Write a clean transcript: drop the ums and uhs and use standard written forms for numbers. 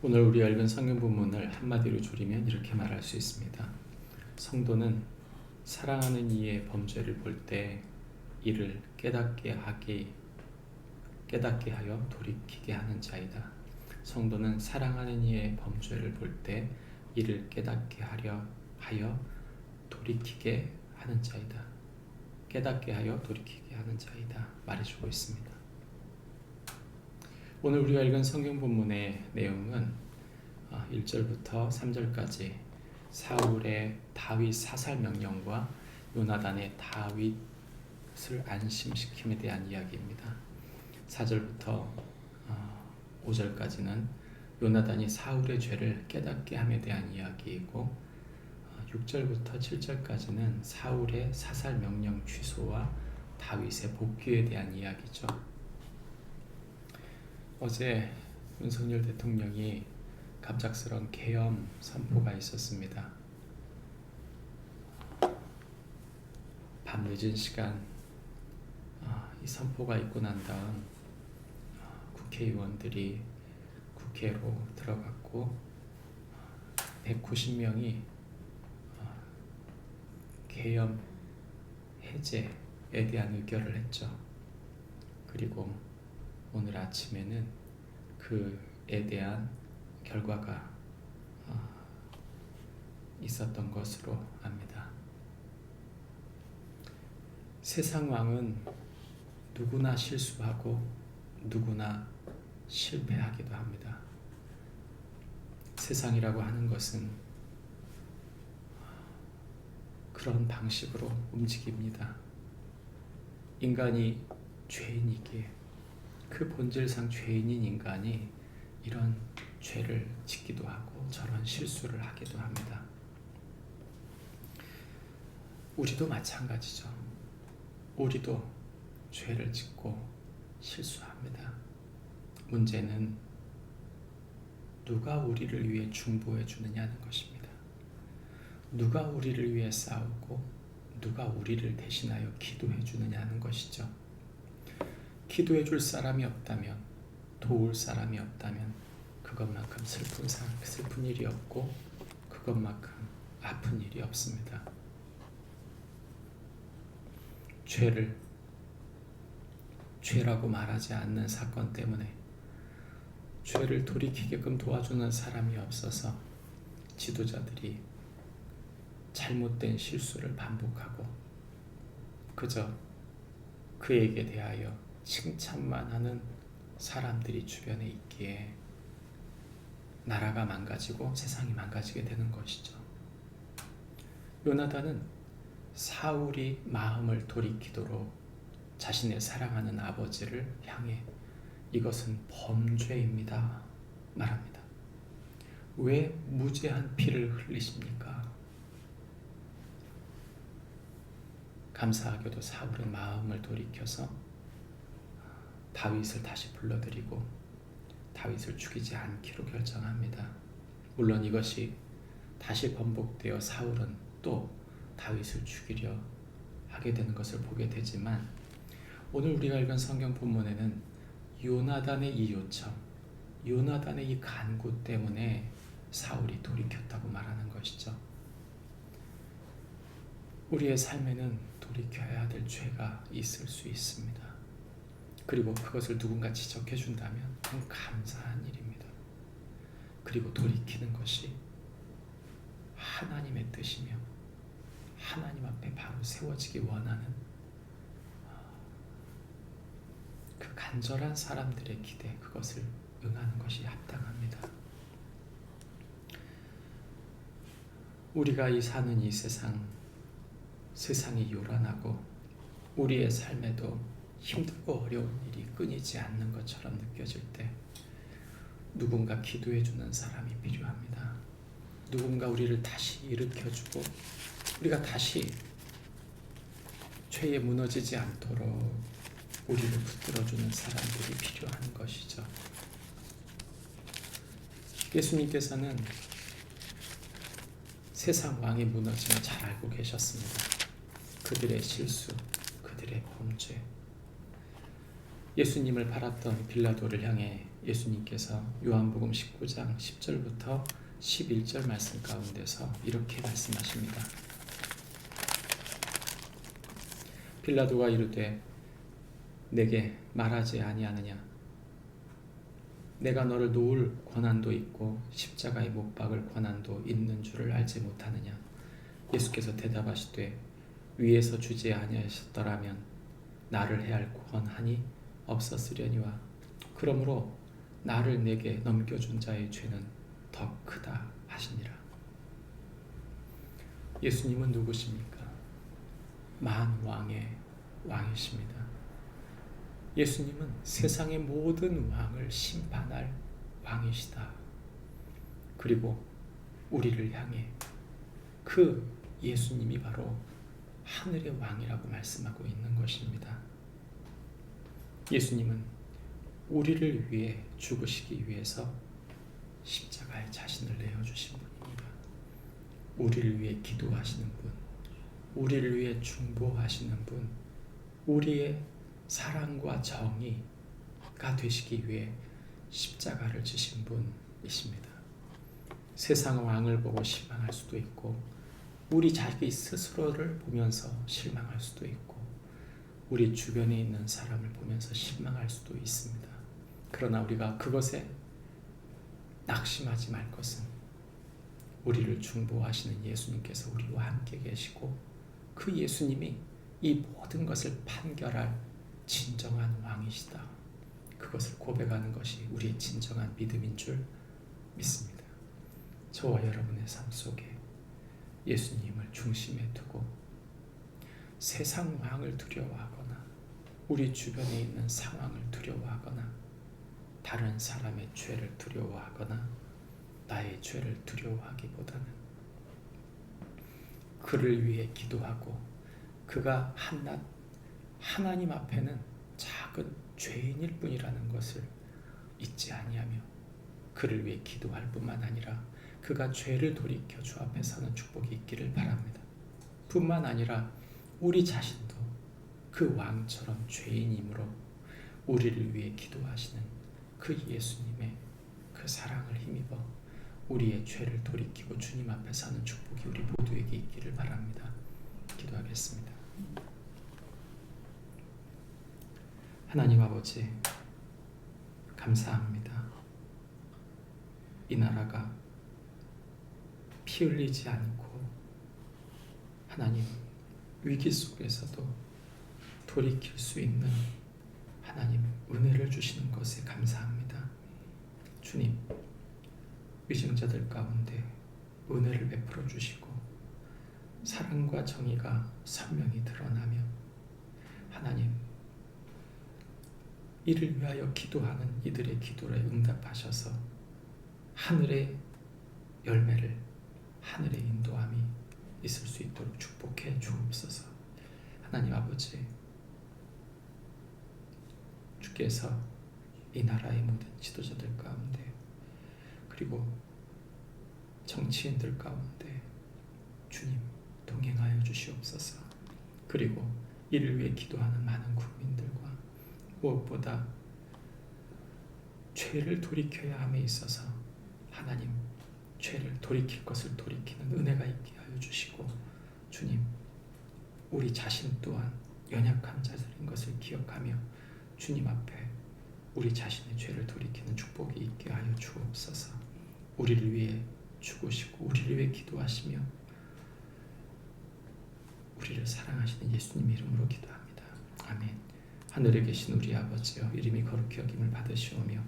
오늘 우리 읽은 성경 본문을 한마디로 줄이면 이렇게 말할 수 있습니다. 성도는 사랑하는 이의 범죄를 볼 때 이를 깨닫게 하여 돌이키게 하는 자이다. 성도는 사랑하는 이의 범죄를 볼 때 이를 깨닫게 하여 돌이키게 하는 자이다. 깨닫게 하여 돌이키게 하는 자이다. 말해주고 있습니다. 오늘 우리가 읽은 성경 본문의 내용은 1절부터 3절까지 사울의 다윗 사살 명령과 요나단의 다윗을 안심시킴에 대한 이야기입니다. 4절부터 5절까지는 요나단이 사울의 죄를 깨닫게 함에 대한 이야기이고 6절부터 7절까지는 사울의 사살 명령 취소와 다윗의 복귀에 대한 이야기죠. 어제 윤석열 대통령이 갑작스러운 계엄 선포가 있었습니다. 밤 늦은 시간 이 선포가 있고 난 다음 국회의원들이 국회로 들어갔고 190명이 계엄 해제에 대한 의결을 했죠. 그리고 오늘 아침에는 그에 대한 결과가 있었던 것으로 압니다. 세상 왕은 누구나 실수하고 누구나 실패하기도 합니다. 세상이라고 하는 것은 그런 방식으로 움직입니다. 인간이 죄인이기에 그 본질상 죄인인 인간이 이런 죄를 짓기도 하고 저런 실수를 하기도 합니다. 우리도 마찬가지죠. 우리도 죄를 짓고 실수합니다. 문제는 누가 우리를 위해 중보해 주느냐는 것입니다. 누가 우리를 위해 싸우고 누가 우리를 대신하여 기도해 주느냐는 것이죠. 기도해 줄 사람이 없다면, 도울 사람이 없다면 그것만큼 슬픈 일이 없고 그것만큼 아픈 일이 없습니다. 죄를 죄라고 말하지 않는 사건 때문에 죄를 돌이키게끔 도와주는 사람이 없어서 지도자들이 잘못된 실수를 반복하고 그저 그에게 대하여 칭찬만 하는 사람들이 주변에 있기에 나라가 망가지고 세상이 망가지게 되는 것이죠. 요나단은 사울이 마음을 돌이키도록 자신의 사랑하는 아버지를 향해 이것은 범죄입니다 말합니다. 왜 무죄한 피를 흘리십니까? 감사하게도 사울은 마음을 돌이켜서 다윗을 다시 불러들이고 다윗을 죽이지 않기로 결정합니다. 물론 이것이 다시 번복되어 사울은 또 다윗을 죽이려 하게 되는 것을 보게 되지만 오늘 우리가 읽은 성경 본문에는 요나단의 이 요청, 요나단의 이 간구 때문에 사울이 돌이켰다고 말하는 것이죠. 우리의 삶에는 돌이켜야 될 죄가 있을 수 있습니다. 그리고 그것을 누군가 지적해 준다면 참 감사한 일입니다. 그리고 돌이키는 것이 하나님의 뜻이며 하나님 앞에 바로 세워지기 원하는 그 간절한 사람들의 기대, 그것을 응하는 것이 합당합니다. 우리가 사는 이 세상이 요란하고 우리의 삶에도 힘들고 어려운 일이 끊이지 않는 것처럼 느껴질 때 누군가 기도해 주는 사람이 필요합니다. 누군가 우리를 다시 일으켜주고 우리가 다시 죄에 무너지지 않도록 우리를 붙들어주는 사람들이 필요한 것이죠. 예수님께서는 세상 왕이 무너짐을 잘 알고 계셨습니다. 그들의 실수, 그들의 범죄. 예수님을 팔았던 빌라도를 향해 예수님께서 요한복음 19장 10절부터 11절 말씀 가운데서 이렇게 말씀하십니다. 빌라도가 이르되 내게 말하지 아니하느냐? 내가 너를 놓을 권한도 있고 십자가에 못 박을 권한도 있는 줄을 알지 못하느냐? 예수께서 대답하시되 위에서 주지 아니하셨더라면 나를 해할 권한이 없었으려니와 그러므로 나를 내게 넘겨준 자의 죄는 더 크다 하시니라. 예수님은 누구십니까? 만왕의 왕이십니다. 예수님은 세상의 모든 왕을 심판할 왕이시다. 그리고 우리를 향해 그 예수님이 바로 하늘의 왕이라고 말씀하고 있는 것입니다. 예수님은 우리를 위해 죽으시기 위해서 십자가에 자신을 내어주신 분입니다. 우리를 위해 기도하시는 분, 우리를 위해 중보하시는 분, 우리의 사랑과 정의가 되시기 위해 십자가를 지신 분이십니다. 세상 왕을 보고 실망할 수도 있고 우리 자기 스스로를 보면서 실망할 수도 있고 우리 주변에 있는 사람을 보면서 실망할 수도 있습니다. 그러나 우리가 그것에 낙심하지 말 것은 우리를 중보하시는 예수님께서 우리와 함께 계시고 그 예수님이 이 모든 것을 판결할 진정한 왕이시다. 그것을 고백하는 것이 우리의 진정한 믿음인 줄 믿습니다. 저와 여러분의 삶 속에 예수님을 중심에 두고 세상 왕을 두려워하거나 우리 주변에 있는 상황을 두려워하거나 다른 사람의 죄를 두려워하거나 나의 죄를 두려워하기보다는 그를 위해 기도하고 그가 한낱 하나님 앞에는 작은 죄인일 뿐이라는 것을 잊지 아니하며 그를 위해 기도할 뿐만 아니라 그가 죄를 돌이켜 주 앞에 서는 축복이 있기를 바랍니다. 뿐만 아니라 우리 자신도 그 왕처럼 죄인이므로 우리를 위해 기도하시는 그 예수님의 그 사랑을 힘입어 우리의 죄를 돌이키고 주님 앞에 서는 축복이 우리 모두에게 있기를 바랍니다. 기도하겠습니다. 하나님 아버지, 감사합니다. 이 나라가 피 흘리지 않고 하나님 위기 속에서도 돌이킬 수 있는 하나님 은혜를 주시는 것에 감사합니다. 주님, 위증자들 가운데 은혜를 베풀어 주시고 사랑과 정의가 선명히 드러나며 하나님 이를 위하여 기도하는 이들의 기도에 응답하셔서 하늘의 열매를 하늘의 인도함이 있을 수 있도록 축복해 주옵소서. 하나님 아버지, 주께서 이 나라의 모든 지도자들 가운데 그리고 정치인들 가운데 주님 동행하여 주시옵소서. 그리고 이를 위해 기도하는 많은 국민들과 무엇보다 죄를 돌이켜야 함에 있어서 하나님 죄를 돌이킬 것을 돌이키는 은혜가 있게 하여 주시고 주님 우리 자신 또한 연약한 자들인 것을 기억하며 주님 앞에 우리 자신의 죄를 돌이키는 축복이 있게 하여 주옵소서. 우리를 위해 죽으시고 우리를 위해 기도하시며 우리를 사랑하시는 예수님 이름으로 기도합니다. 아멘. 하늘에 계신 우리 아버지여 이름이 거룩히 여김을 받으시오며